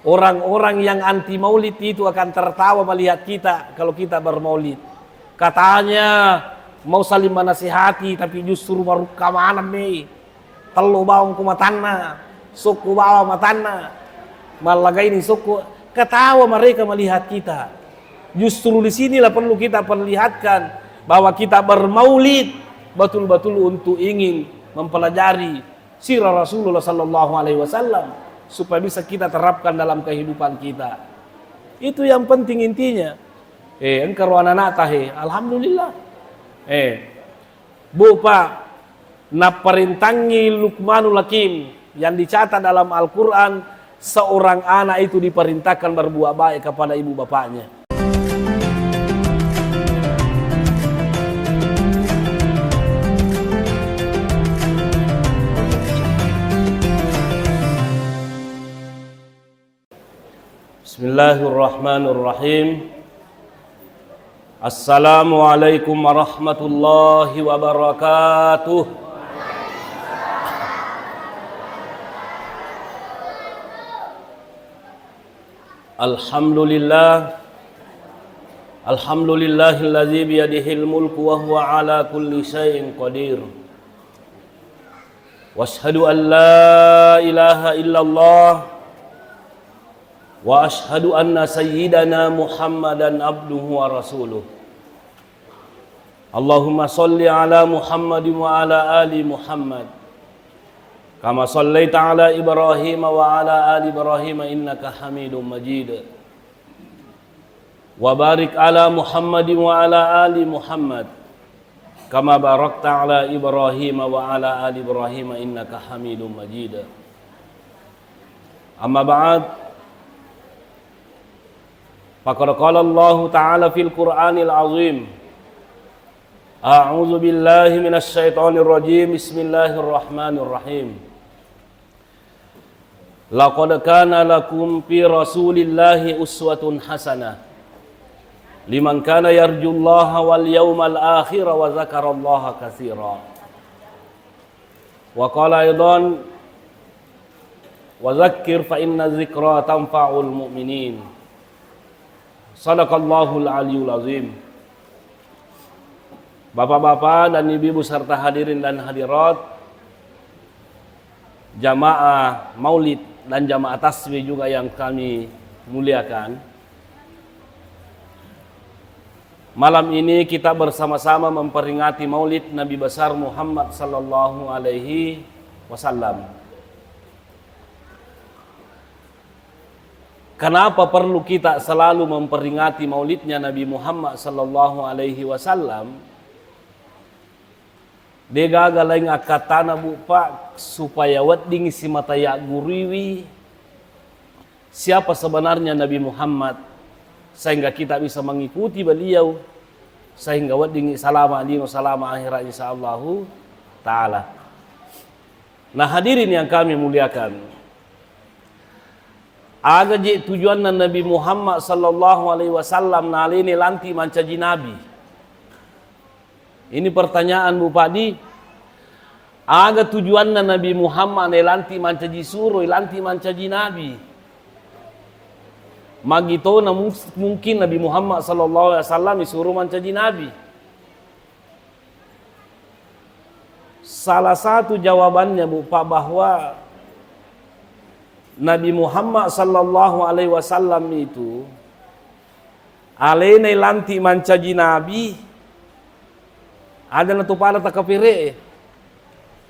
Orang-orang yang anti maulid itu akan tertawa melihat kita kalau kita bermaulid. Katanya mau saling menasihati tapi justru baru kamanan nih. Telu bawang kumatanna, suku bawa matana. Malaga ini suku, ketawa mereka melihat kita. Justru di sinilah perlu kita perlihatkan bahwa kita bermaulid betul-betul untuk ingin mempelajari sirah Rasulullah sallallahu alaihi wasallam supaya bisa kita terapkan dalam kehidupan kita. Itu yang penting intinya. Engkau anak tahe, alhamdulillah. Bupa naperintangi Luqmanul Hakim yang dicatat dalam Al-Quran, seorang anak itu diperintahkan berbuat baik kepada ibu bapaknya. Bismillahirrahmanirrahim. Assalamualaikum warahmatullahi wabarakatuh. Alhamdulillahilladzi biyadihil mulku wa huwa ala kulli syai'in qadir. Washhadu an la ilaha illallah wa ashhadu anna sayyidana Muhammadan abduhu wa rasuluh. Allahumma salli ala Muhammadin wa ala ali Muhammad kama sallaita ala Ibrahim wa ala ali Ibrahim innaka Hamidum Majid. Wa barik ala Muhammadin wa ala ali Muhammad kama barakta ala Ibrahim wa ala ali Ibrahim innaka Hamidum Majid. Amma ba'd. Faqad qala Allah Ta'ala fil Qur'anil Azim. A'udzu billahi minasy syaithanir rajim. Bismillahirrahmanirrahim. Laqad kana lakum fi Rasulillahi uswatun hasanah liman kana yarjullaha wal yawmal akhir wa dzakarallaha katsira. Wa qala aidan wa dzakkir fa inna dzikra tanfa'ul mu'minin. Sadaqallahul aliyul azim. Bapak-bapak dan ibu-ibu serta hadirin dan hadirat, jamaah maulid dan jamaah tasbih juga yang kami muliakan. Malam ini kita bersama-sama memperingati maulid Nabi besar Muhammad sallallahu alaihi wasallam. Kenapa perlu kita selalu memperingati maulidnya Nabi Muhammad sallallahu alaihi wasallam? Degaga lain akatana bupa supaya wedding si mataya guriwi siapa sebenarnya Nabi Muhammad sehingga kita bisa mengikuti beliau sehingga wedding salama dino salama akhirat insyaallah taala. Nah, hadirin yang kami muliakan, aga je tujuan Nabi Muhammad sallallahu alaihi wasallam nalini lanti mancaji Nabi. Ini pertanyaan Bu Padi. Aga tujuan Nabi Muhammad lanti mancaji suruh, lanti mancaji Nabi. Magito na mungkin Nabi Muhammad sallallahu alaihi wasallam disuruh mancaji Nabi. Salah satu jawabannya Bu Pak bahwa Nabi Muhammad sallallahu alaihi wasallam itu alene lanti mancaji Nabi ada na tupada ta kapire,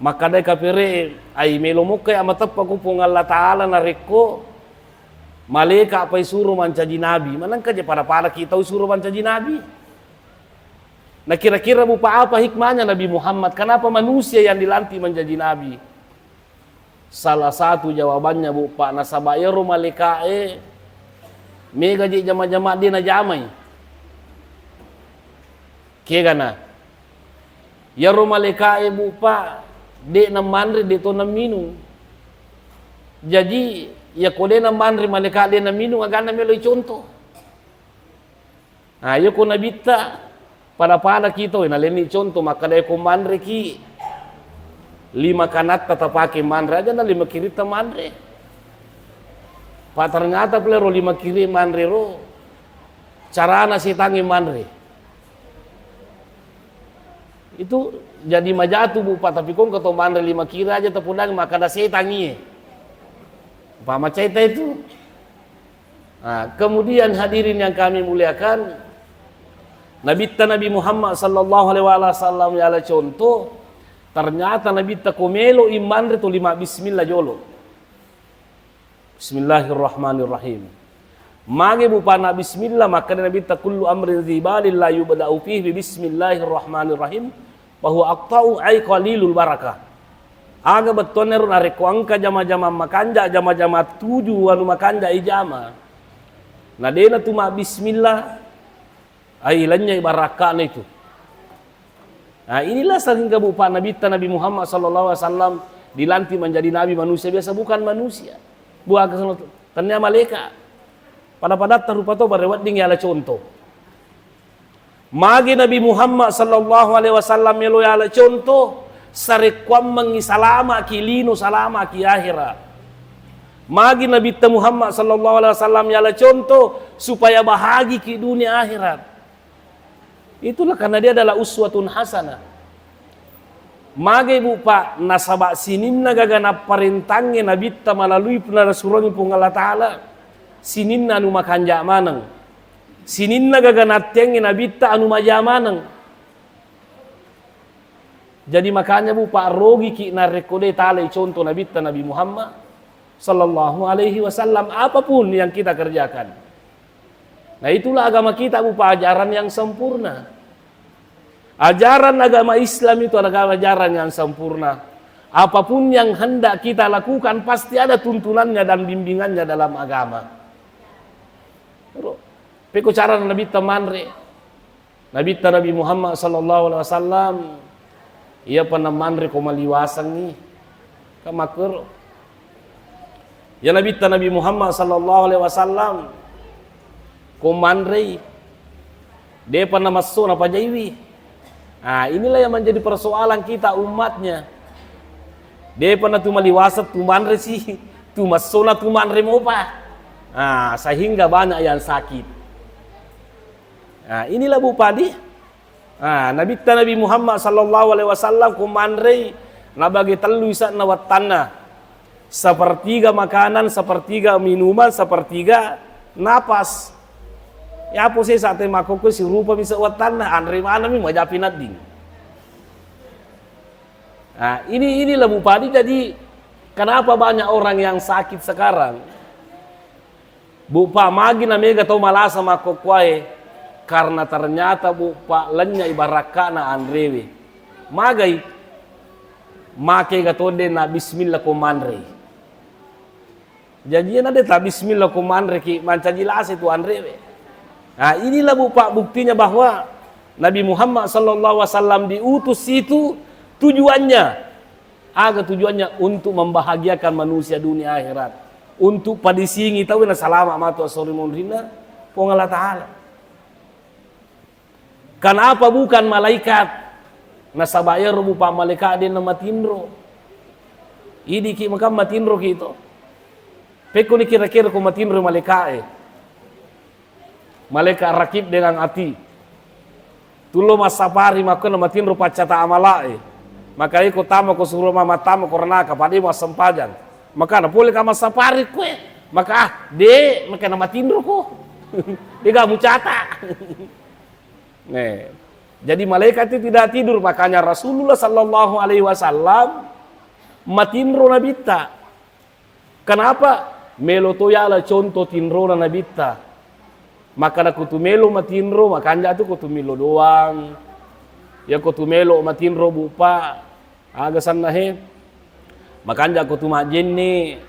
maka dai kapire ai melomuke amatap pagupung Allah taala na reko maleka apa suruh mancaji Nabi manangka je para kita suruh mancaji Nabi. Nah, kira-kira bupa apa hikmahnya Nabi Muhammad, kenapa manusia yang dilanti menjadi Nabi? Salah satu jawabannya Bu Pak nasabayaro malikae mega je jama-jama dina jamai. Kegana yaro malikae Bu Pak de na manri de to na minum. Jadi ya kode na manri malika de na minum agana meloy contoh. Ayo ko nabita pada kita inaleni contoh maka de ko manri ki 5 kanat tatapake manre aja na 5 kirita manre. Pak ternyata pelero 5 kiri manre ro. Carana si tangi manre. Itu jadi majatu bu Pak, tapi kong ketemu manre 5 kiri aja tepundang maka ada si tangi. Pak macaita itu. Nah, kemudian hadirin yang kami muliakan, Nabi Muhammad sallallahu alaihi wasallam ya contoh, ternyata Nabi komelo iman itu 5 bismillah jolo. Bismillahirrahmanirrahim. Mage bupana bismillah maka Nabi kullu amrin dzibalil la yubda'u fihi bismillahirrahmanirrahim wa huwa aqta'u ay qalilul barakah. Aga betoner nareko angka jama-jama makanja jama-jama 7 anu makanja ijama. Nah dena tuma bismillah ay lanya barakah itu. Nah inilah saking kebupa Nabi Muhammad sallallahu alaihi wasallam dilantik menjadi nabi manusia biasa, bukan manusia. Buah ternyata malaikat. Pada tarupa to barewat ding yala contoh. Magi Nabi Muhammad sallallahu alaihi wasallam melo yala contoh sarekwam mengisalama kilino salama ki akhirat. Magi Nabi Muhammad sallallahu alaihi wasallam yala contoh supaya bahagia ki dunia akhirat. Itulah karena dia adalah uswatun hasanah. Mage bu Pak nasabak sinin nagagana parentangnya Nabi ta melalui penarasurangi pung Allah Ta'ala. Sinin anu makanja manang. Sinin nagagana tengnya Nabi ta anu maja manang. Jadi makanya bu Pak rogi ki narekode talai contoh Nabi Muhammad sallallahu alaihi wasallam apapun yang kita kerjakan. Nah itulah agama kita bu Pak, ajaran yang sempurna. Ajaran agama Islam itu adalah ajaran yang sempurna. Apapun yang hendak kita lakukan pasti ada tuntunannya dan bimbingannya dalam agama. Peko cara Nabi temanre. Nabi Muhammad sallallahu alaihi wasallam ia pernah manre ko maliwasan ni kamakero. Ya Nabi Muhammad sallallahu alaihi wasallam ko manre dia pernah masuk apa jaiwi. Nah inilah yang menjadi persoalan kita umatnya. Dia pernah tu maliwasat tu manre sih, tu masona tu manre mopa. Nah sehingga banyak yang sakit. Nah inilah bu padi. Nah Nabi Muhammad sallallahu alaihi wasallam ku manre na bagi telu isa na watana. Sepertiga makanan, sepertiga minuman, sepertiga napas. Ya po sih saat makoko si rupa bisa watan na andre mana mi majapin ding. Nah, inilah Bu Padi. Jadi kenapa banyak orang yang sakit sekarang? Bu Pak magi na mega tau malasa makokwai karena ternyata Bu Pak lenya ibarakana andrewe. Magai make gatode na bismillah komandre. Jadi na deta bismillah komandre ki manca jelas itu andrewe. Nah inilah Bu Pak buktinya bahwa Nabi Muhammad sallallahu alaihi wasallam diutus itu tujuannya untuk membahagiakan manusia dunia akhirat, untuk padisingi tahu na salama matu asori mondrina pong Allah Ta'ala. Kenapa bukan malaikat? Nasabaya Bu Pak malaikat dia nama tinro. Ini ki makam matinro gitu. Peko ni kira-kira ko matinro malaikat malaikat rakib dengan hati. Tulo masapari maka namatin rupa cata amalae. Maka iko tama ko suruh mama tama korna kapadi mas sempajan. Maka na boleh kama sapari kue. Maka de maka namatin ko. Dia mu cata. Nih. Jadi malaikat itu tidak tidur, makanya Rasulullah sallallahu alaihi wasallam matinro nabita. Kenapa? Melotoyala contoh tinro nabita. Maka na kutumelo matinro, makanya tu kutumelo doang. Ya kutumelo matinro bupa, agasan na he. Makanya kutumajen ni.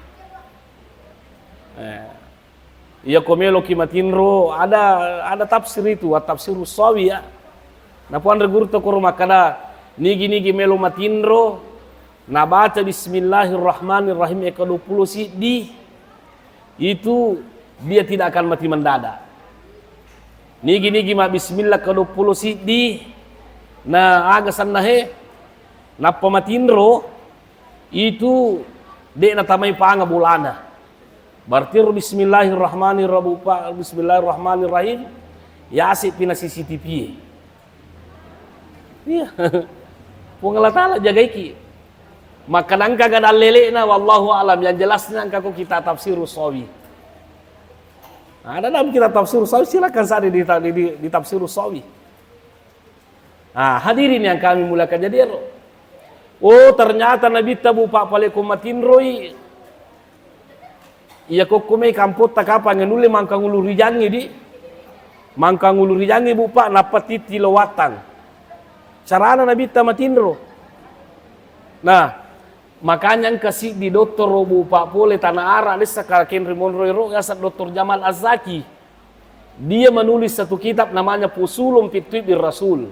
Ya komelo ki matinro, ada tafsir itu, tafsir Sawi ya. Na puan regur to koro makada nigi melo matinro, na baca bismillahirrahmanirrahim ke-20 di itu dia tidak akan mati mendadak. Nigi ma bismillah ke-20 di na agasan nahe na pamatinro itu de na tamay panga bulana. Berarti Bismillahirrahmanirrahim. Ya asik pina CCTV. Iya. Allah Ta'ala jaga iki. Maka nangka gada lele na wallahu alam, yang jelasnya angka kita tafsirus sawi. Ada dalam kita tafsirus sawi, silakan saja di tafsirus sawi. Hadirin yang kami muliakan, jadi ternyata Nabi tabu pak palekum matinroi. Iya kok kumei kamput tak apa ngenuli mangkang ulu rijangi di. Mangkang ulu rijangi bu pak napatiti lawatan. Carana Nabi tamatindro. Nah, makanya kasih di dokter bu pak pole tanah ara lesa karakin rimon roiro gasat dokter Jamal Az-Zaki. Dia menulis satu kitab namanya Fusulun fi Tibir Rasul.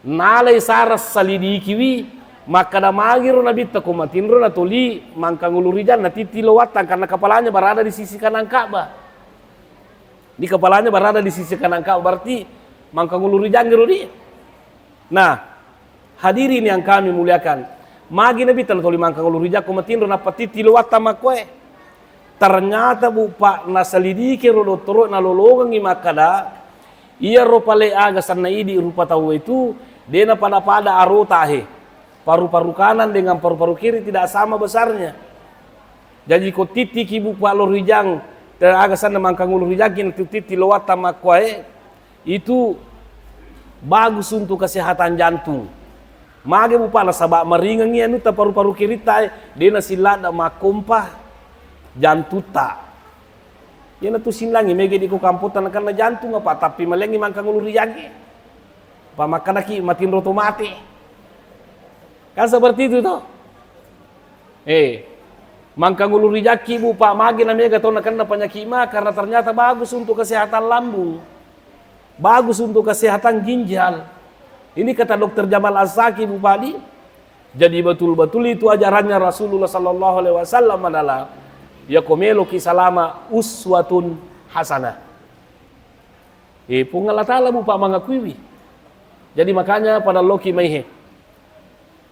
Nalai saras salidikiwi maka damagiro Nabi takumatindro na tuli mangkang ulu rijan na titi lawatan karena kepalanya berada di sisi kanan Ka'bah. Di kepalanya berada di sisi kanan Ka'bah, berarti mangkang ulu rijan gero dia. Nah, hadirin yang kami muliakan, magi Nabi tan toli mangkang ulu rijan kumatin na patiti luwata makwe. Ternyata bu pak nasalidiki ro doktoro na lolongan i makada ia ro pale aga sanna idi rupa tahu itu dena pada arota he. Paru-paru kanan dengan paru-paru kiri tidak sama besarnya. Jadi ko titi bu pak lo rijang agak sana mangkang ulu rijakin titi lowata makwae itu bagus untuk kesehatan jantung. Mage bu pala sabak meringang ia nuta paru-paru kiri tai dena silada makompa jantuta. Ia tu sinlangi mege di ko kamputan karena jantung apa tapi melengi mangkang ulu rijaki. Pa makanaki matin roto mati. Kan seperti itu toh. Mangkang ulu rijaki bu pak magi namanya gatona karena penyakit karena ternyata bagus untuk kesehatan lambung, bagus untuk kesehatan ginjal. Ini kata dokter Jamal Az-Zaki bu Padi. Jadi betul-betul itu ajarannya Rasulullah Sallallahu Alaihi Wasallam adalah ya komelo kisalama uswatun hasanah. Pungal Allah bu pak mangakui. Jadi makanya pada loki maihe.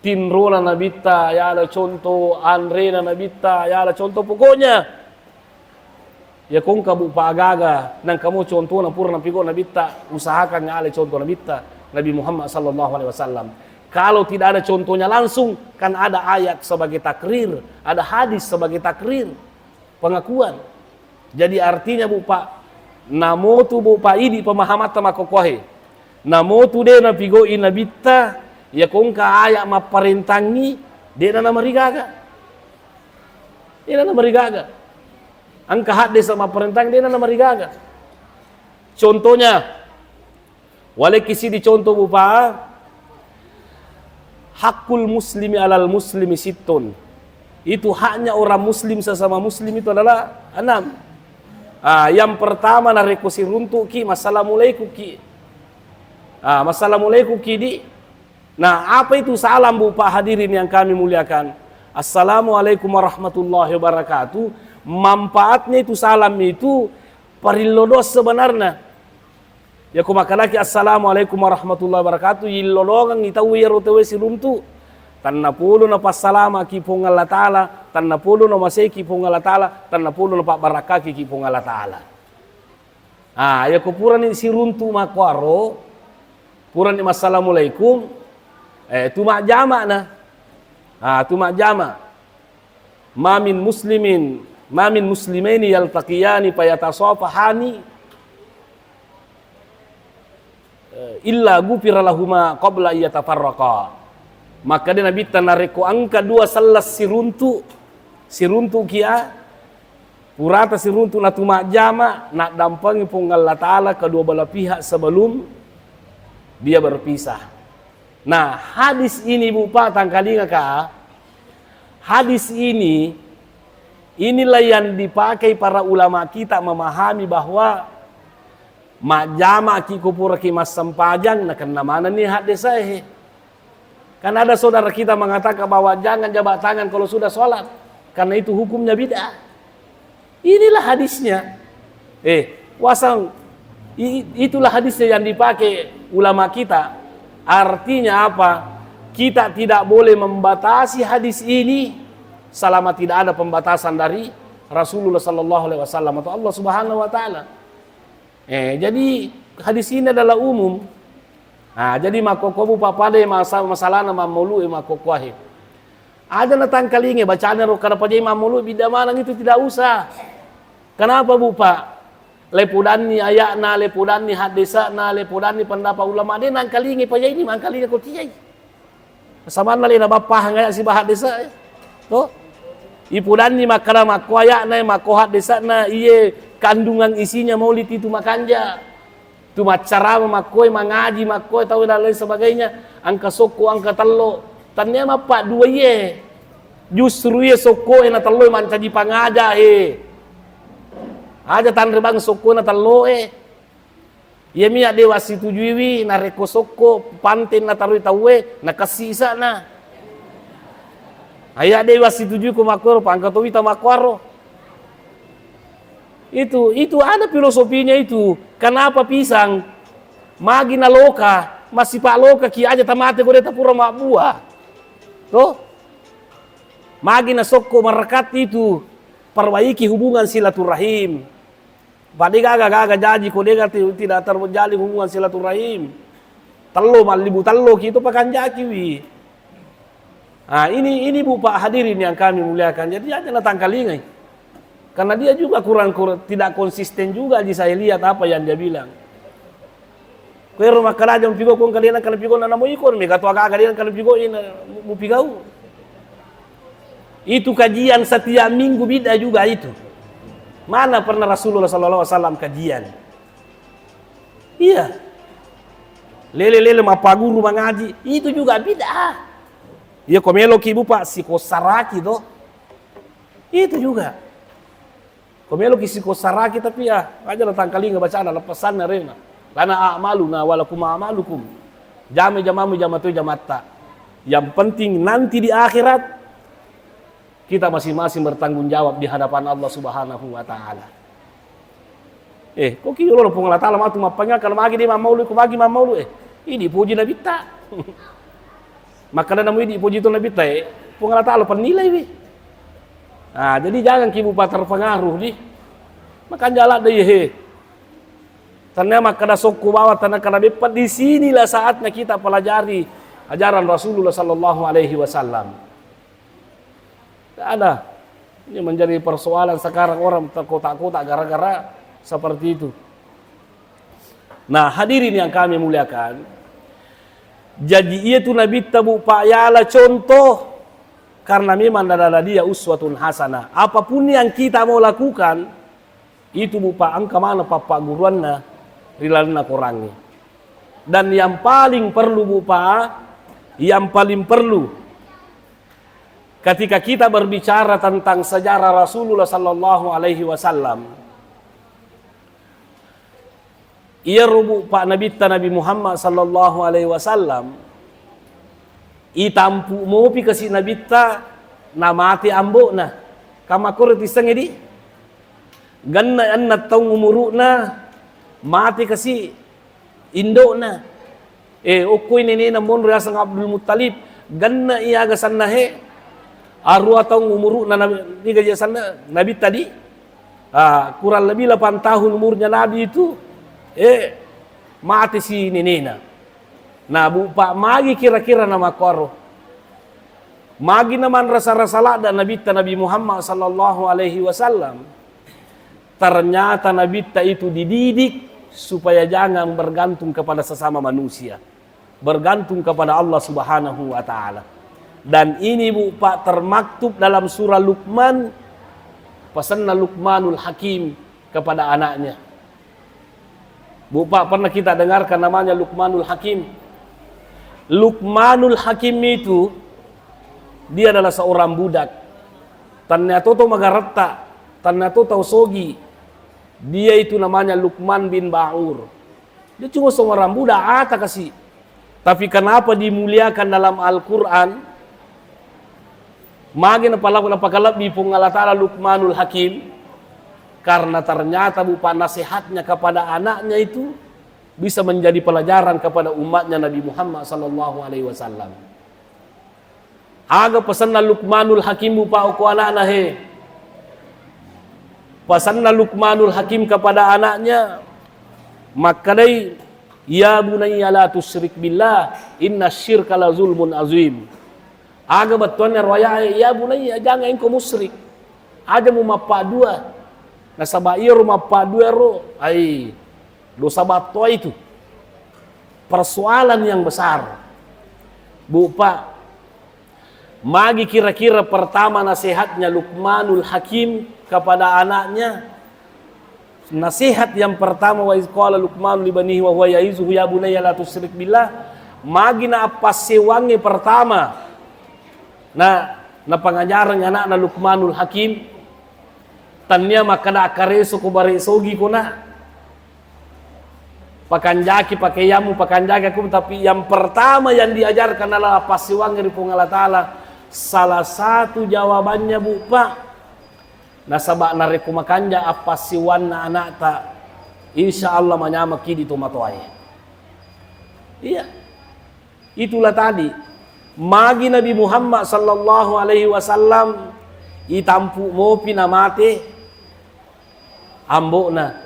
Tinrola nabita, ya ada contoh, Andre na nabita, ya ada contoh pokoknya. Ya kong kabu paagaga, nang kamu contoh na pura na pigo nabita, usahakan nga ada contoh nabita, Nabi Muhammad sallallahu alaihi wasallam. Kalau tidak ada contohnya langsung, kan ada ayat sebagai takrir, ada hadis sebagai takrir, pengakuan. Jadi artinya bu pak, namotu bu pak ini pemahaman tamakokohe, namotu de na pigo inabita. Ya kong ka ayak maparintangi dia na marigaga. Dia na marigaga. Ang kahadis sama perintang dia na marigaga. Contohnya wala kisi di contoh bupa hakul muslimi alal muslimi sittun. Itu haknya orang muslim sesama muslim itu adalah 6. Yang pertama nareko siruntu ki masalamualaikum ki. Masalamualaikum ki di. Nah, apa itu salam bu pak hadirin yang kami muliakan? Assalamualaikum warahmatullahi wabarakatuh. Manfaatnya itu salam itu parilodos sebenarnya. Ya kumakalaki assalamualaikum warahmatullahi wabarakatuh. Yilolongan itawi yarotewe siluntu. Tanna pulu na passalama ki pong Allah Ta'ala. Tanna pulu na masay ki pong Allah Ta'ala. Tanna pulu na pabarakaki ki pong Allah Ta'ala. Ya kupuran ni siruntu makwaro. Puran ni assalamualaikum. Tumak jamak na. Tumak jamak. Mamin muslimaini yaltaqiyani fayatasafahani illa gufira lahuma qabla yatafarraqa. Maka dia Nabi tanareko angka 2 salas siruntu kia purata siruntu na tumak jamak nak dampangi pung Allah Ta'ala kedua belah pihak sebelum dia berpisah. Nah, hadis ini bu pak tangkalinga ka. Hadis inilah yang dipakai para ulama kita memahami bahwa majama ki kupura ki mas sempajang na kena mana nih hadis saya. Kan ada saudara kita mengatakan bahwa jangan jabat tangan kalau sudah sholat karena itu hukumnya bid'ah. Inilah hadisnya. Wasang itulah hadisnya yang dipakai ulama kita. Artinya apa? Kita tidak boleh membatasi hadis ini selama tidak ada pembatasan dari Rasulullah sallallahu alaihi wasallam atau Allah Subhanahu wa taala. Jadi hadis ini adalah umum. Jadi makokobu papade masalah nama maulu makokohe. Ada natang kalinge bacaan ro kana paje imam maulu bidamanang itu tidak usah. Kenapa Bu Pak? Lepudani ayakna, lepudani hadisana, lepudani pendapat ulama dia nang kalinge paje ini mang kalinge ko tiyai. Samana le na bapah ngaya si bahad desa. To? Ipudani makana makoayakna makohat desana iye kandungan isinya maulid itu makanja. Tu macara makoi mengaji makoi tahu dan lain sebagainya. Angka soko angka telo. Tanya apa dua ye. Justru ye soko ena telo mancaji pangaja aja tan rebang soko na telo ye miya dewa situjuiwi na reko soko panten na tarui tawe na kasih sana. Ayah dewa situjui ko makoro pangka to wita makwaro. Itu ada filosofinya itu. Kenapa pisang magi na loka masih pak loka ki aja tamate ko deta pura mak buah. Tuh. Magi na soko merekat itu perbaiki hubungan silaturahim. Padi gaga jadi ko dega tidak terjalin hubungan silaturahim. Telo malibu telo ki itu pakan jaki wi. Ini Bu Pak hadirin yang kami muliakan. Jadi jangan tangkalingai. Karena dia juga kurang tidak konsisten juga saya lihat apa yang dia bilang. Kowe rumah keraja mau pigo kong kalian kalau pigo nana mau ikon me katu agak kalian kalau pigo ini mau pigau. Itu kajian setiap minggu bid'ah juga itu. Mana pernah Rasulullah SAW kajian? Iya. Lele mapa guru mengaji itu juga bid'ah. Iya komelo ki Bu Pak psikosaraki toh. Itu juga. Komelo ki psikosaraki tapi aja datang kali nggak bacaan lepasan narena. Lana a'maluna walakum a'malukum. Jamamu jamatu jamatta. Yang penting nanti di akhirat kita masing-masing bertanggung jawab di hadapan Allah Subhanahu wa taala. Kok kiyo lo pong Allah taala matu mapanya kalau magi di mamaulu ko magi mamaulu ini puji nabi ta. Maka namu ini puji itu nabi ta pong Allah taala penilai wi. Jadi jangan ki bupa terpengaruh di. Makan jalan deh Tanya maka ada sokku bawa tanah karena depan di sinilah saatnya kita pelajari ajaran Rasulullah sallallahu alaihi wasallam. Tidak ada. Ini menjadi persoalan sekarang orang terkotak-kotak gara-gara seperti itu. Nah, hadirin yang kami muliakan. Jadi itu Nabi tabu payala contoh karena memang adalah dia uswatun hasanah. Apapun yang kita mau lakukan itu bupa angka mana papa guruanna rilalna korangi. Dan yang paling perlu bupa, yang paling perlu ketika kita berbicara tentang sejarah Rasulullah sallallahu alaihi wasallam, ia rubu Pak Nabi Muhammad sallallahu alaihi wasallam itampu mopi kasih Nabi ta namati ambokna kamakur tisengedi ganna anna taung umuruna mati kasih indokna ukuy nini namun riasang Abdul Muttalib ganna iya gasanna he arwa taung umuruna nabi gasanna Nabi tadi kurang lebih 8 tahun umurnya Nabi itu mati si ninina. Nah bupa magi kira-kira nama koro. Magi naman rasa-rasa lada Nabi Muhammad sallallahu alaihi wasallam. Ternyata Nabi itu dididik supaya jangan bergantung kepada sesama manusia. Bergantung kepada Allah Subhanahu wa taala. Dan ini bupa termaktub dalam surah Luqman. Pesanna Luqmanul Hakim kepada anaknya. Bupa pernah kita dengarkan namanya Luqmanul Hakim. Luqmanul Hakim itu dia adalah seorang budak. Tannya toto magarata, tannya toto sogi. Dia itu namanya Luqman bin Ba'ur. Dia cuma seorang budak kasih. Tapi kenapa dimuliakan dalam Al-Qur'an? Magin apalap di Allah Ta'ala Luqmanul Hakim. Karena ternyata bupa nasihatnya kepada anaknya itu bisa menjadi pelajaran kepada umatnya Nabi Muhammad sallallahu alaihi wasallam. Aga pesanna Luqmanul Hakim bupa uku anak he. Pasanna Luqmanul Hakim kepada anaknya, maka dai, ya bunayya la tusyrik billah, inna syirka la zulmun azim. Aga batuannya roya, ya bunayya jangan engkau musyrik. Ada mu mapa dua. Nasaba iya rumah mapa dua ro. Ai, dosa batua itu. Persoalan yang besar. Bu Pak, magi kira-kira pertama nasihatnya Luqmanul Hakim kepada anaknya. Nasihat yang pertama, wa iz qala Luqman li banihi wa huwa ya'izuhu ya bunayya la tusyrik billah. Magi na apa sewangi pertama. Na pengajaran anak na Luqmanul Hakim. Tanya maka na akareso ko baresogi ko na. Pakanjaki pakai yamu pakanjaki aku, tapi yang pertama yang diajarkan adalah apa sewangi dari Allah Ta'ala. Salah satu jawabannya Bu Pak, nasabak nareku makanja apa siwana anak tak, insya Allah menyama kidi tomatoai. Iya, itulah tadi magi Nabi Muhammad sallallahu alaihi wasallam itampu mopi namate ambona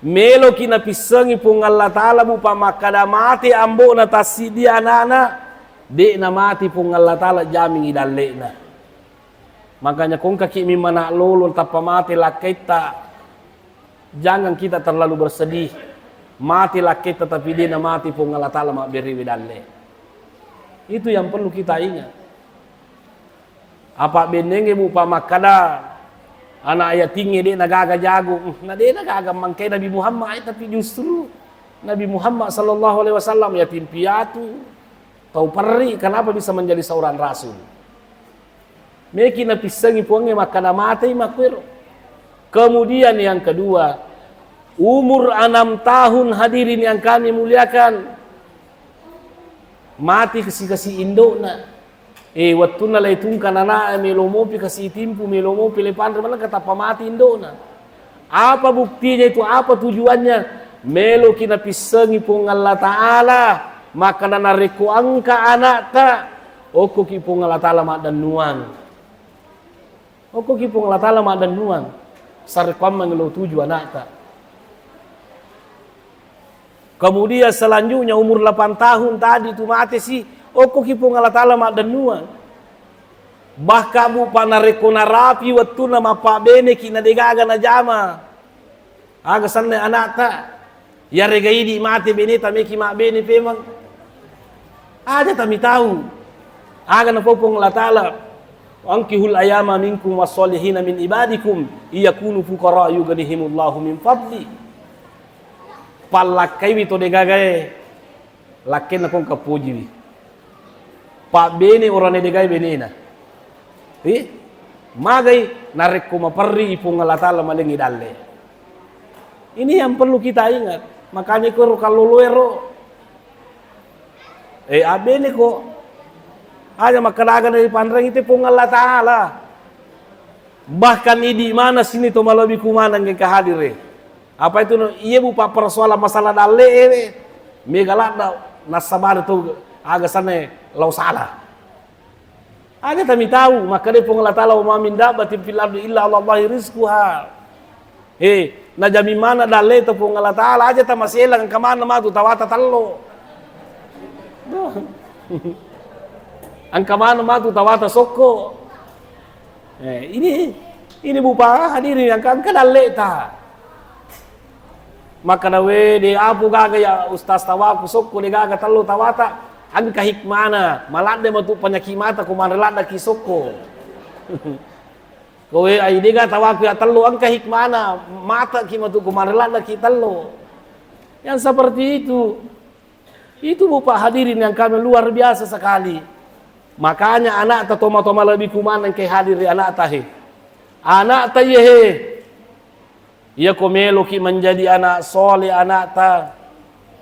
melo kina pisangi pung Allah Ta'ala bupa makada mati ambona tasidi anak-anak de na mati pung Allah Ta'ala jamin idalena. Makanya kung kaki mimana lolo tapa mati lakita, jangan kita terlalu bersedih. Mati lakita tapi dia na mati pung Allah Ta'ala mak beri widalle. Itu yang perlu kita ingat. Apa benenge bupa makada anak ayat tinggi dia nagaga jago, na dia nagaga mangkai Nabi Muhammad, tapi justru Nabi Muhammad sallallahu alaihi wasallam yatim piatu, tahu perri, kenapa bisa menjadi seorang rasul? Meki na pisangi puangnya makana mati makwiro. Kemudian yang kedua, umur 6 tahun hadirin yang kami muliakan, mati kasi indona. Waktu na laytung kanana melomopi kasi timpu melomopi lepandre malah kata pamati indona. Apa buktinya itu? Apa tujuannya? Melo kina pisangi pung Allah Ta'ala, maka na nareku angka anak ta, oko ki pung Allah Ta'ala mak dan nuang. Oko ki pung Allah Ta'ala mak dan nuang. Sarkam mangelo tuju anak ta. Kemudian selanjutnya umur 8 tahun tadi tu mati si oko ki pung Allah Ta'ala mak dan nuang. Bahkan bu panareko narapi waktu nama pak bene ki na degaga na jama. Aga sanne anak ta. Ya regai di mati bene ta meki mak bene pemang. Ada kami tahu. Aga na popong Allah Ta'ala. Ankihul ayama minkum wassolihina min ibadikum iyakunu fuqara yughnihimullahu min fadli. Palakai wito degagae lakin na kong kapuji. Pak bene orane degai benena. Magai narik ko maparri ipong Allah Ta'ala malingi dalle. Ini yang perlu kita ingat. Makanya ko kalau luero abene ko aja makalaga dari pandang itu pung Allah Ta'ala. Bahkan di mana sini to malabi kumana nge kahadire. Apa itu iya bupa persoalan masalah dalle megalada nasabar itu aga sana lau salah. Aga kami tahu maka dia pung Allah Ta'ala wa min dabatin fil ardi illa Allahi rizquha. Na jami mana dalle to pung Allah Ta'ala aja ta masih elang kamana matu tawata tallo. Ang kamana matu tawata soko. Ini bupa hadirin yang kan dalle ta. Maka dawe de apu gaga ya ustaz tawaku soko de gaga tallo tawata. Ang kahikmana malade matu panyakimata kumanrelada kisoko. Kowe ay diga tawaku ya tallo ang kahikmana mata kimatu kumanrelada ki tallo. Yang seperti itu. Itu bupa hadirin yang kami luar biasa sekali. Makanya anak ta toma-toma lebih kumanan ke hadir anak tahe. Anak ta yehe. Ia komelo ki menjadi anak soleh anak ta.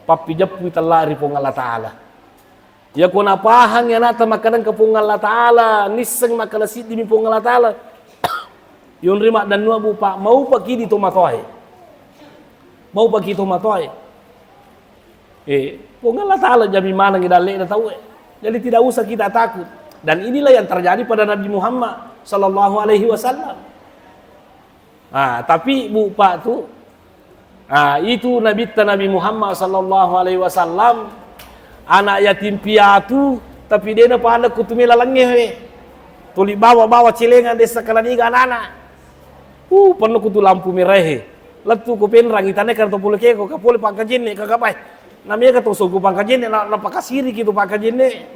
Papi japu talari pong Allah Ta'ala. Ya kona pahang ya nata makanan kepung Allah Ta'ala. Niseng makana sidi mi pung Allah Ta'ala. Yun rima dan nua bupa. Mau pagi di tomatoy. Mau pagi tomatoy. Pung Allah Ta'ala jami mana ngidale na tahu. Jadi tidak usah kita takut. Dan inilah yang terjadi pada Nabi Muhammad sallallahu alaihi wasallam. Tapi Bu Pak tuh, itu Nabi Muhammad sallallahu alaihi wasallam anak yatim piatu, tapi dia napa anak kutumila langeh tuli bawa cilengan desa kalaniga anak. Penuh kutu lampu merah. Letu ku penrang itane kartu pule keko kapole pangkajine kakapai. Namanya kata sogo pangkajine na pakasiri gitu pangkajine.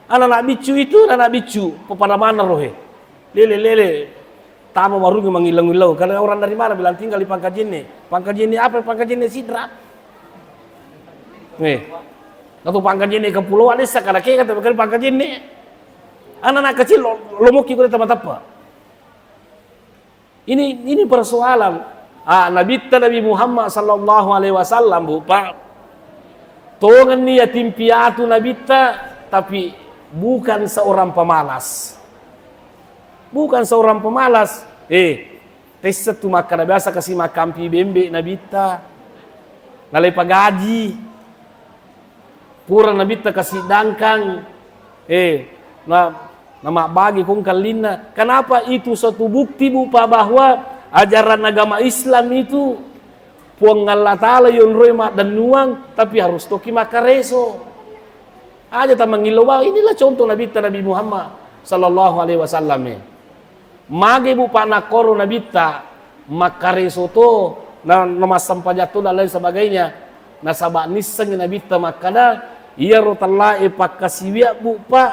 Anak bicu itu anak bicu pepada mana rohe. Lele tamu baru mengilang-ilang karena orang dari mana bilang tinggal di Pangkajene. Pangkajene apa? Pangkajene Sidrap. Atau Pangkajene kepulauan desa kada ke kata bukan Pangkajene. Anak-anak kecil lomoki ko tempat apa? Ini persoalan. Nabi Muhammad sallallahu alaihi wasallam Bu Pak. Tongan ni yatim piatu Nabi tapi bukan seorang pemalas. Bukan seorang pemalas. Tes satu makan biasa kasih makan pi bembe nabita. Ngalai pagaji. Pura nabita kasih dangkang. Nama bagi kong kalina. Kenapa itu suatu bukti Bu Pak bahwa ajaran agama Islam itu puang Allah Ta'ala yon roima dan nuang tapi harus toki makareso. Aja tamangilaw inilah contoh Nabi Muhammad sallallahu alaihi wasallam. Mage Bu Pak nakoro nabita makareso to na namasam pajato dan lain sebagainya. Nasaba nisang nabita makada iya rotalla pakasiwia Bu Pak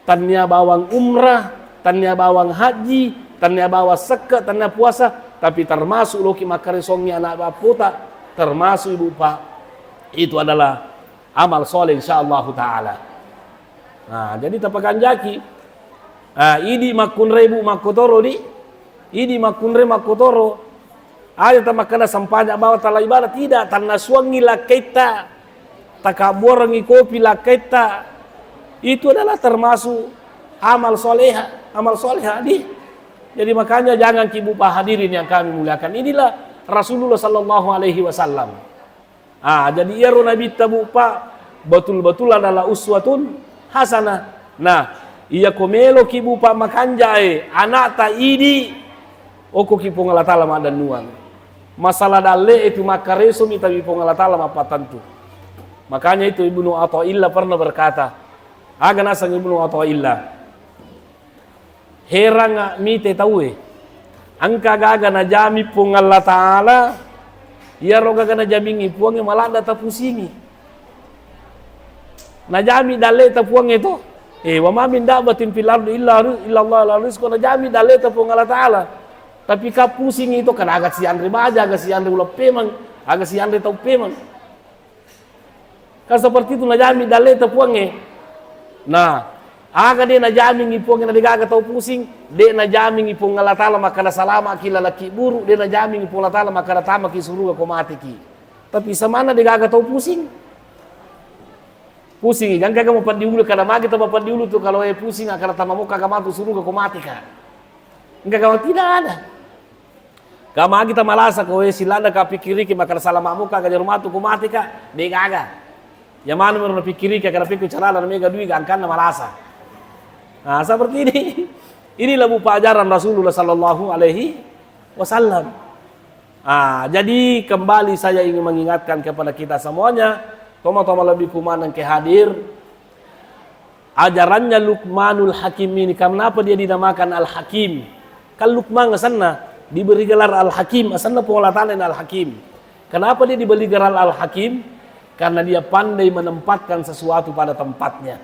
tanya bawang umrah, tanya bawang haji, tanya bawa seka, tanya puasa, tapi termasuk loki makaresongnya anak bapota, termasuk Ibu Pak itu adalah amal soleh insyaallah taala. Jadi tapakan jaki idi makunre Bu makotoro di idi makunre makotoro ayo tamakana sampanya bawa tala ibadah tidak tanah suangi lakaita takaburangi kopi lakaita itu adalah termasuk amal soleha di. Jadi makanya jangan Bu Pak hadirin yang kami muliakan, inilah Rasulullah sallallahu alaihi wasallam. Jadi ya Nabi Bu Pak betul-betul adalah uswatun hasanah. Nah, iya komelo Bu Pak makanjai anak ta idi oko pongala taala madan nuan. Masalah dalle itu makareso mita pongala taala apa tentu. Makanya itu Ibnu Athaillah pernah berkata, agana sang Ibnu Athaillah heranga mite tawe angka gaga na jami pung Allah Ta'ala ya roga gana jamingi puange malanda tapusingi na jami dale tapuang itu wa ma min dabatin fil ardi illa Allah la rizqu na jami dale tapung Allah Ta'ala tapi kapusingi itu kan agak si andre baja agak si andre ulah pemang agak si andre tau pemang kan seperti itu na jami dale tapuange. Nah, aga dia na jaming ipong na digaga tau pusing, dia na jaming ipong Allah Ta'ala makana salama kila laki buru, dia na jaming ipong Allah Ta'ala makana tama ki suruga ko mati ki. Tapi samana digaga tau pusing. Pusing kan kagak mau pandiulu kana magi ta pandiulu tu kalau pusing akala tama mo kagak matu suruga ko mati ka. Enggak kawan tidak ada. Kama kita malasa ko silanda ka pikiri ki makana salama mo kagak jarumatu ko mati ka, digaga. Yang mana menurut pikiri karena pikir cara dan mega dui gangkan nama rasa. Seperti ini. Inilah Bu Pak ajaran Rasulullah sallallahu alaihi wasallam. Jadi kembali saya ingin mengingatkan kepada kita semuanya, toma-toma lebih kumanan ke hadir. Ajarannya Luqmanul Hakim ini, kenapa dia dinamakan Al-Hakim? Kan Luqman asana diberi gelar Al-Hakim, asana pengolatan Al-Hakim. Kenapa dia diberi gelar Al-Hakim? Karena dia pandai menempatkan sesuatu pada tempatnya.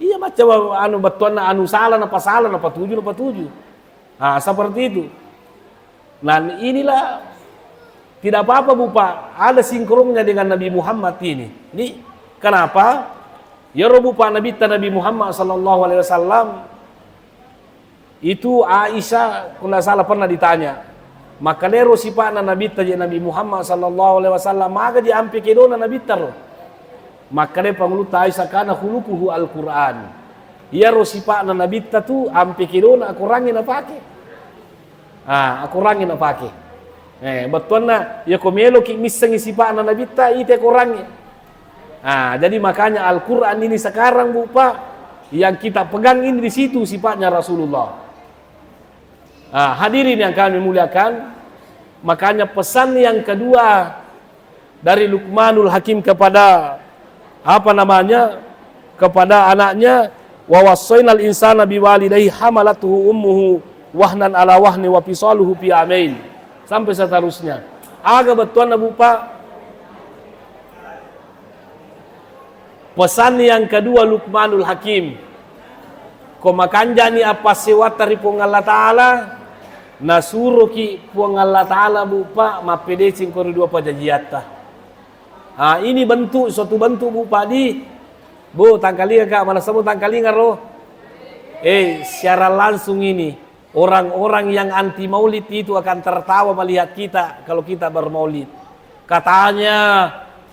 Iya macam betuan salah apa tujuh. Seperti itu. Nah inilah tidak apa-apa Bu Pak. Ada sinkronnya dengan Nabi Muhammad ini. Ini kenapa? Ya Bu Pak Nabi Muhammad sallallahu alaihi wasallam itu Aisyah kalau salah pernah ditanya. Maka lero sipana Nabi Muhammad sallallahu alaihi wasallam maka diampi kedona Nabi taro. Maka dia pangluta Aisyah kana khuluquhu Al-Qur'an. Ya rosipana Nabi tu ampi kedona aku rangin apa pake. Aku rangin apa pake. Betul na ya komelo ki misang sipana Nabi ta ite kurangnya. Jadi makanya Al-Qur'an ini sekarang Bu Pak yang kita pegang ini di situ sifatnya Rasulullah. Hadirin yang kami muliakan, makanya pesan yang kedua dari Luqmanul Hakim kepada kepada anaknya, wa wassaynal insana biwalidayhi hamalatuhu ummuhu wahnan ala wahni wa fisaluhu fi amain, sampai seterusnya. Aga betuan Abu Pak. Pesan yang kedua Luqmanul Hakim, ko makanjani apa sewat dari pung Allah Ta'ala, nasuro ki pung Allah Ta'ala bupa mapede cingkori dua pajajiata. Ini bentuk, suatu bentuk bupa di bu tangkalinga kak, mana semua tangkalinga roh. Secara langsung ini orang-orang yang anti maulid itu akan tertawa melihat kita kalau kita bermaulid. Katanya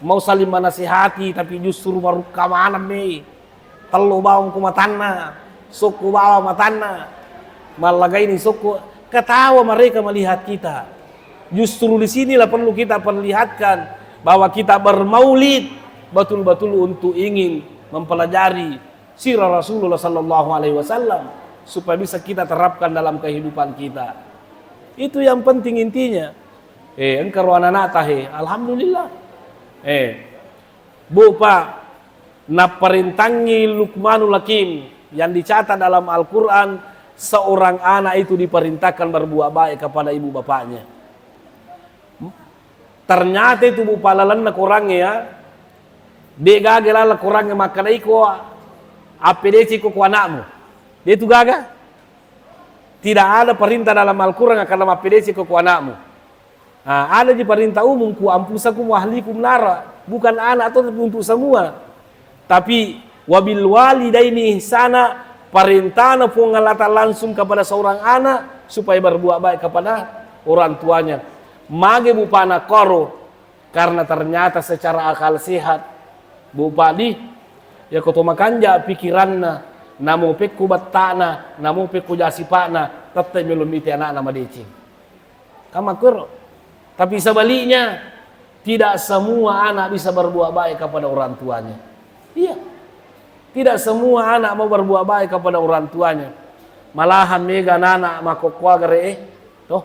mau saling menasihati tapi justru baru kamanan nih, telu bawang kumatanna, suku bawa matana, malaga ini suku, ketawa mereka melihat kita. Justru di sinilah perlu kita perlihatkan bahwa kita bermaulid betul-betul untuk ingin mempelajari sirah Rasulullah Sallallahu Alaihi Wasallam supaya bisa kita terapkan dalam kehidupan kita. Itu yang penting intinya. Engkau anak tahe, alhamdulillah. Bu Pak, perintangi Luqmanul Hakim yang dicatat dalam Al-Quran, seorang anak itu diperintahkan berbuat baik kepada ibu bapaknya. Ternyata itu Bu palalan kurangnya ya, dia gagal lah kurangnya makan iko APDC ku anakmu, dia itu gagal. Tidak ada perintah dalam Al-Quran akan APDC ku anakmu. Ada di perintah umum ku ampusakum wa ahlikum nara, bukan anak atau untuk semua. Tapi wabil walidaini ihsana, perintahnya pengalatan langsung kepada seorang anak supaya berbuat baik kepada orang tuanya. Mage bupana koro, karena ternyata secara akal sehat bupadi ya koto makanja pikiranna, namo pekku batana, namo pekku jasipana, tetap belum miti anak nama decing. Kamakur. Tapi sebaliknya, tidak semua anak bisa berbuat baik kepada orang tuanya. Iya. Tidak semua anak mau berbuat baik kepada orang tuanya. Malahan mega anak makokwa gare toh.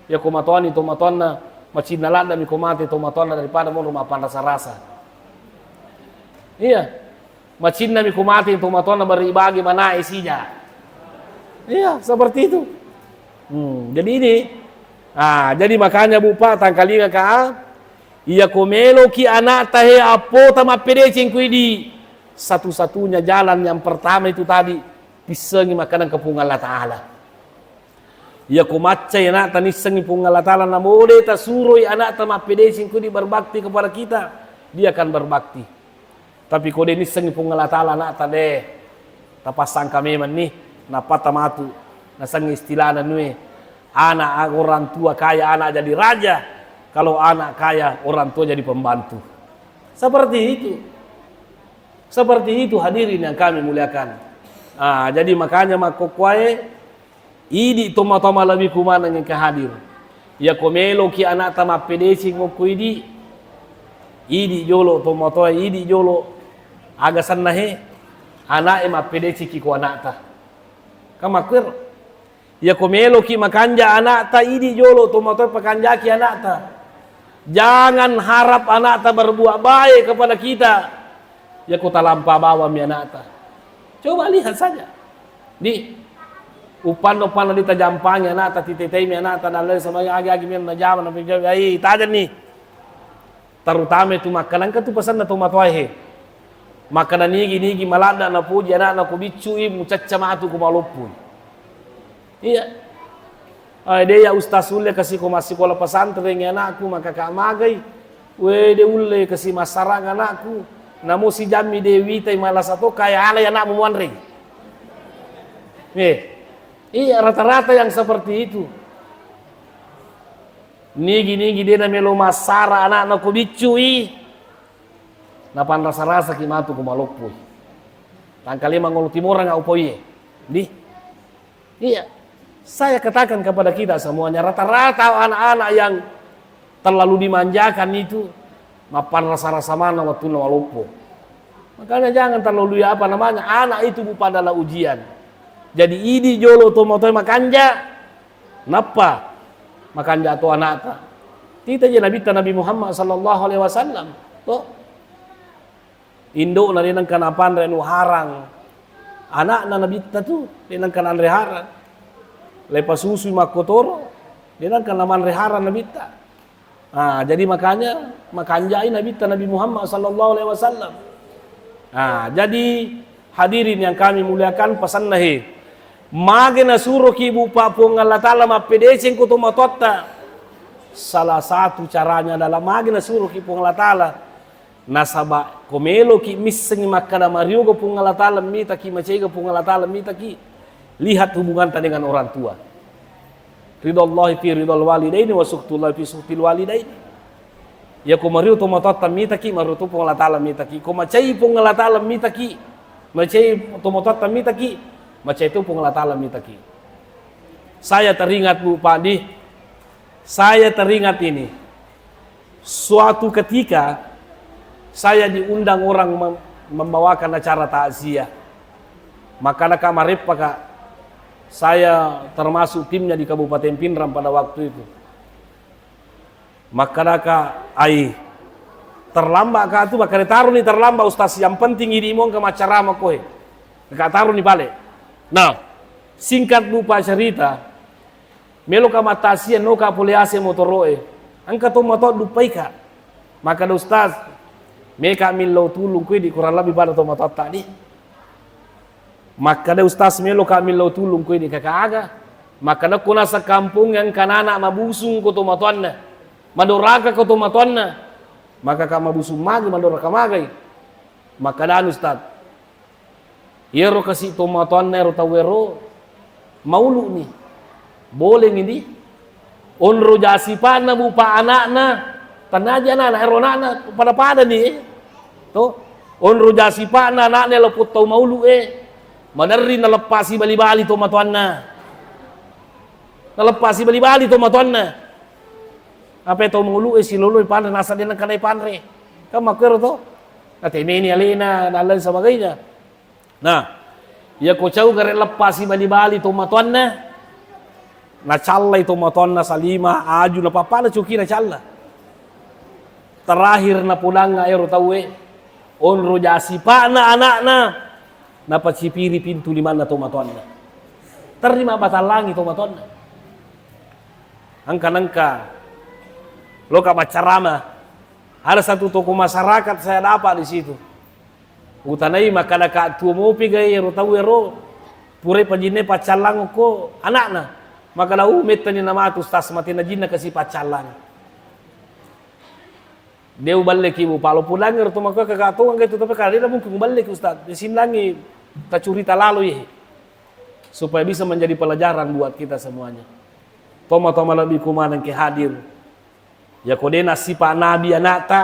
Ya kumatoni tomatonna macina landa mi komati tomatonna daripada mau rumah rasa-rasa. Iya. Macina mi komati tomatonna beribagi mana isinya. Iya, seperti itu. Jadi ini jadi makanya bupa tangkalinga ka iya komelo ki anak tahe apo tama pedecing di satu-satunya jalan yang pertama itu tadi pisengi makanan ke pung Allah Ta'ala. Iya kumaca anak tani sengi pung Allah Ta'ala namode ta suroi anak tama pedecing di berbakti kepada kita, dia akan berbakti. Tapi kode ini sengi pung Allah Ta'ala anak tade tapasang kami man nih napata matu nasangi istilah nue. Anak orang tua kaya anak jadi raja, kalau anak kaya orang tua jadi pembantu. Seperti itu. Seperti itu hadirin yang kami muliakan. Jadi makanya makokwae idi toma-toma lebih kumana yang kehadir. Ya komelo ki anak tama pedesi ngoko idi jolo toma-toma idi jolo agasan nahe anak ema pedesi ki ko anak ta. Kamakir ya komelo ki makanja anak ta idi jolo tomato pakanja ki anak ta. Jangan harap anak ta berbuat baik kepada kita. Ya kota lampa bawa mi anak ta. Coba lihat saja. Di upan-upan di tajampangnya anak ta tititei mi anak ta dan lain sebagainya agi-agi mi najaman nabi jawab ai tajan nih. Terutama itu makanan kan tu pesan na tomato he. Makanan nigi malanda na puji anak na kubicu i mucaca matu kumalupun. Iya. Dia ya ustaz ulle kasih ko masih sekolah pesantren anakku maka kamagai. We de ulle kasih masarang anakku. Namo si jami dewi tai malas atau kaya ala anak muanre. Iya rata-rata yang seperti itu. Nigi dia na melo masara anak ko bicui. Napan rasa-rasa kimatu ko malopui. Tangkali mangolo timur nga upoye. Iya. Saya katakan kepada kita semuanya, rata-rata anak-anak yang terlalu dimanjakan itu mapan rasa-rasa mana waktu nawalupo. Makanya jangan terlalu anak itu adalah ujian. Jadi idi jolo tomotoy makanja Napa makan jatuh anak ta? Tita je Nabi Muhammad sallallahu alaihi wasallam. Toh Indo na rinang kanapan renu harang. Anak na Nabi ta tu rinang kanan reharan. Lepas susu makotoro rinang kanaman reharan Nabi ta. Jadi makanya makanjai Nabi Muhammad sallallahu alaihi wasallam. Jadi hadirin yang kami muliakan, pesan nahi magena suruh ki bupa pung Allah Ta'ala mapedesing kutu matotta. Salah satu caranya adalah magena suruh ki pung Allah Ta'ala nasaba komelo ki misseng makana mariugo pung Allah Ta'ala mita ki macega pung Allah Ta'ala mita ki lihat hubungan dengan orang tua. Ridallahi fi ridal walidaini wa suhtullahi fi suhtil walidaini. Ya ko mariu to matotta mita ki maru to pung Allah Ta'ala mita ki ko macai pung Allah Ta'ala mita ki macai to matotta mita ki macai to pung Allah Ta'ala mita ki. Saya teringat Bu Padi, saya teringat ini. Suatu ketika saya diundang orang membawakan acara takziah. Maka kamarep Pak, saya termasuk timnya di Kabupaten Pinrang pada waktu itu. Maka terlambat ka tu maka taruh ni terlambat Ustaz, yang penting ini imong ke macarama kohe. Ka taruh ni balik. Nah, singkat lupa cerita. Melo ka matasian no ka pulease motoroe. Angka to motor dupai ka. Maka ada Ustaz, meka millo tulung koe di kurang lebih pada to motor tadi. Maka ada Ustaz melo ka millo tulung koe di kakaaga. Maka ada kuna sa kampung yang kanana mabusung ko to motorna. Madoraka ko to motorna. Maka ka mabusung magi madoraka magai. Maka ada Ustaz. Yero kasi to motorna ero tawero maulu ni. Boleh ini onro jasi pana bupa anakna tanaja anak eronana pada nih to onro jasi pana anaknya leput tau maulu madari na lepasi bali-bali to matuanna na lepasi bali-bali to matuanna apa to maulu silolo pana nasa din kanai panre kamakero to atemeni alena dan lain sebagainya. Nah ya ko cau gare lepasi bali-bali to matuanna na challa itu motonna salima aju na papala cuki na challa terakhir na pulang nga ero tawe onro jasi pa na anak na pacipiri pintu liman na to motonna terima batalangi to motonna angka lo ka macarama ada satu toko masyarakat saya dapat di situ utanai makana ka tuo mopi ga ero tawe ero pure pajine pacalang ko anakna. Maka dah umet ni nama tu Ustaz mati najina kasih pacalan. Dia balik ibu palo pulang tu maka kakak tu angkat tu tapi kali dah mungkin balik Ustaz. Di sini lagi tak curita lalu ya. Supaya bisa menjadi pelajaran buat kita semuanya. Toma lebih kumanan ke hadir. Ya kode nasi pak nabi anak ta.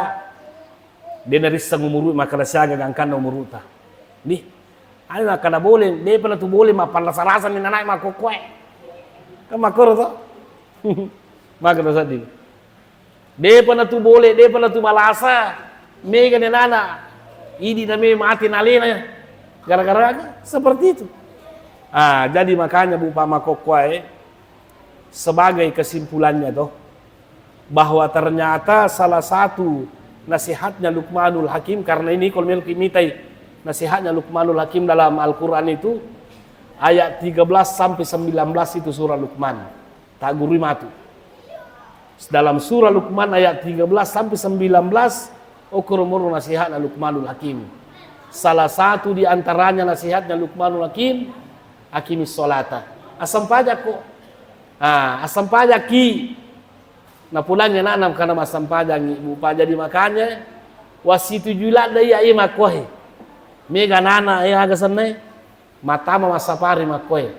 Dia dari sengumuru maka dah siaga gangkan umur ta. Nih, ada nak boleh. Dia pernah tu boleh mapan rasa-rasa ni anak mak kokwe. Makor to maka dosa di de pana tu boleh de pana tu balasa mega ne nana ini dame mati nalena gara-gara seperti itu. Jadi makanya Bupa Makokwae sebagai kesimpulannya toh bahwa ternyata salah satu nasihatnya Luqmanul Hakim, karena ini kalau mitai nasihatnya Luqmanul Hakim dalam Al-Qur'an itu ayat 13 sampai 19 itu surah Luqman. Tak gurui matu. Dalam surah Luqman ayat 13 sampai 19 ukur-umur nasihat Luqmanul Hakim. Salah satu di antaranya nasihatnya Luqmanul Hakim, akimis sholata. Asam pajak kok. Asam pajak ki. Nah pulangnya nanam karena asam pajak ibu pajak di makannya. Wasitu julat daya makohe. Mega nana agak senai. Mata mama sapari makoe.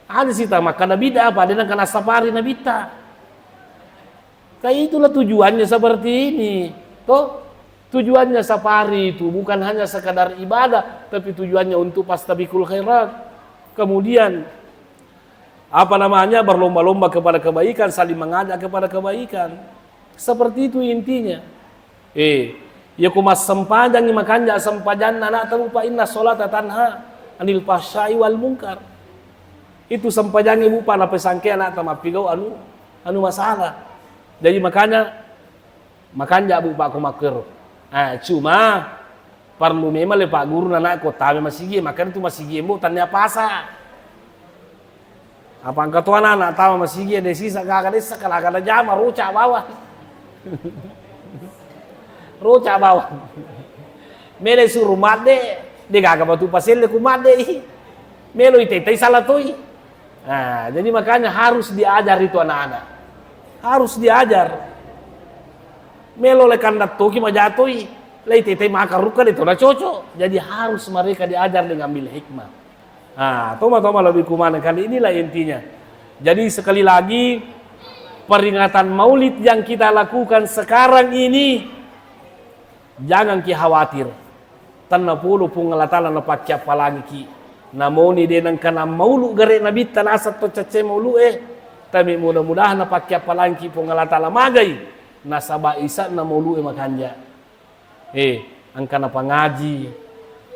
Ada sita makana bida apa dengan kana sapari nabita. Kayak itulah tujuannya seperti ini. Toh tujuannya sapari itu bukan hanya sekadar ibadah, tapi tujuannya untuk pastabikul khairat. Kemudian berlomba-lomba kepada kebaikan, saling mengajak kepada kebaikan. Seperti itu intinya. Ya kumas sempajang makanya sempajan anak terlupa inna sholata tanha anil fahsya'i wal munkar. Itu sampajang ibu pa na pesangke anak tamapigaw anu masalah. Jadi makanya ibu pa aku makir. Cuma perlu memang le pak guru anak ko tabe masigi, makanya itu masigi ibu tanya pasa. Apa angkat tuan anak tahu masigi ada sisa kakak desa kalau ada jama ruca bawah. Ruca bawah. Mele suruh made, dia gak batu pasel ku made. Melo ite salah tuh. Nah, jadi makanya harus diajar itu anak-anak. Harus diajar. Melo le kandat toki majatoi. Le ite makar ruka itu na cocok. Jadi harus mereka diajar dengan ambil hikmah. Nah, toma lebih kumana kali inilah intinya. Jadi sekali lagi peringatan Maulid yang kita lakukan sekarang ini jangan ki khawatir. Tanna pulu pungalatala na pakya palangi ki. Namoni denang kana maulu gare nabi tanasat to cace maulu tapi mudah-mudahan na pakya palangi pungalatala magai nasaba isa na maulu makanja. Angkana pangaji,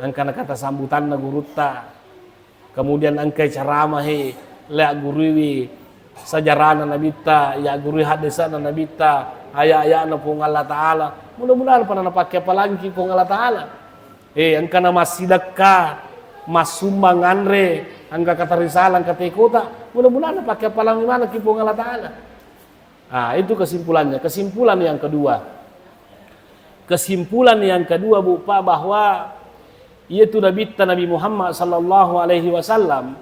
angkana kata sambutan na gurutta. Kemudian angkai ceramah le gurui sajarana nabita ya gurui hadisana nabita aya-aya na pung Allah Taala. Mudah-mudahan pana napake palagi pung Allah Taala. Angkana masidakka masumbangan re angka kata risalah kata kota. Mudah-mudahan napake palangi mana ki pung Allah Taala. Itu kesimpulannya. Kesimpulan yang kedua. Kesimpulan yang kedua Bu Pak bahwa yaitu Nabi Muhammad sallallahu alaihi wasallam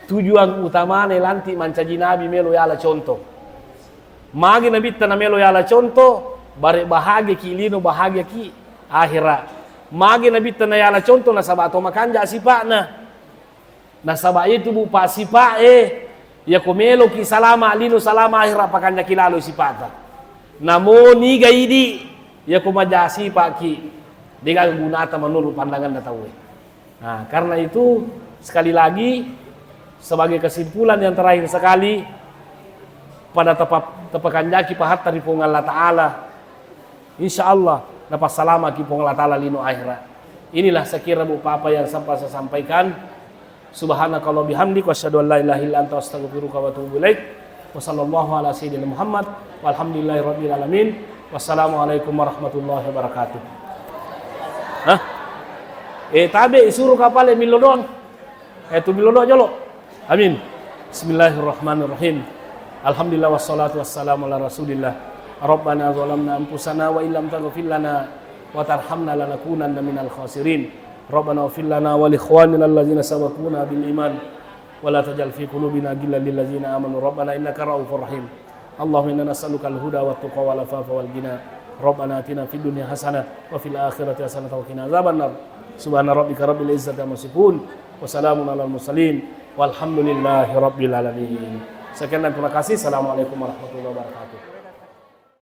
tujuan utamanya lanti mancaji Nabi melo yala contoh. Magi Nabi tanah melo yala contoh bare bahagia ki lino bahagia ki akhirat. Magi Nabi tanah yala contoh nasaba atau makanja sipakna. Nasaba itu Bu Pak sipak ya komelo ki salama lino salama akhirat pakanja ki lalu sipata. Namo ni gaidi ya kumajasi Pak ki dia gunata menurut pandangan datawe. Nah, karena itu sekali lagi sebagai kesimpulan yang terakhir sekali pada tepakan jaki pahat dari pung Allah Ta'ala insyaallah dapat salama ki pung Allah Ta'ala lino akhirat. Inilah sekira Bu Papa yang sampai saya sampaikan. Subhanakallah bihamdik wa asyhadu an la ilaha illa anta astaghfiruka wa atubu ilaik. Wa sallallahu ala sayyidina Muhammad walhamdulillahirabbil alamin. Wassalamualaikum warahmatullahi wabarakatuh. Tabe isuruh kapal milodon. Itu milodon jolo. Amin. Bismillahirrahmanirrahim. Alhamdulillah wassalatu wassalamu ala Rasulillah. Rabbana zalamna anfusana wa illam taghfir lana wa tarhamna lanakunanna minal khasirin. Rabbana ighfir lana wa li ikhwanina allazina sabaquna bil iman wa la tajal fi qulubina ghillan lil ladzina amanu. Rabbana innaka ra'ufur rahim. Allahumma inna nas'aluka al-huda wat tuqa wal afafa wal ghina. Rabbana atina fid dunya hasanah wa fil akhirati hasanah wa qina adzabannar. Subhana rabbika rabbil izzati amma yasifun wa salamun alal mursalin walhamdulillahi rabbil alamin. Sekian dan terima kasih. Assalamualaikum warahmatullahi wabarakatuh.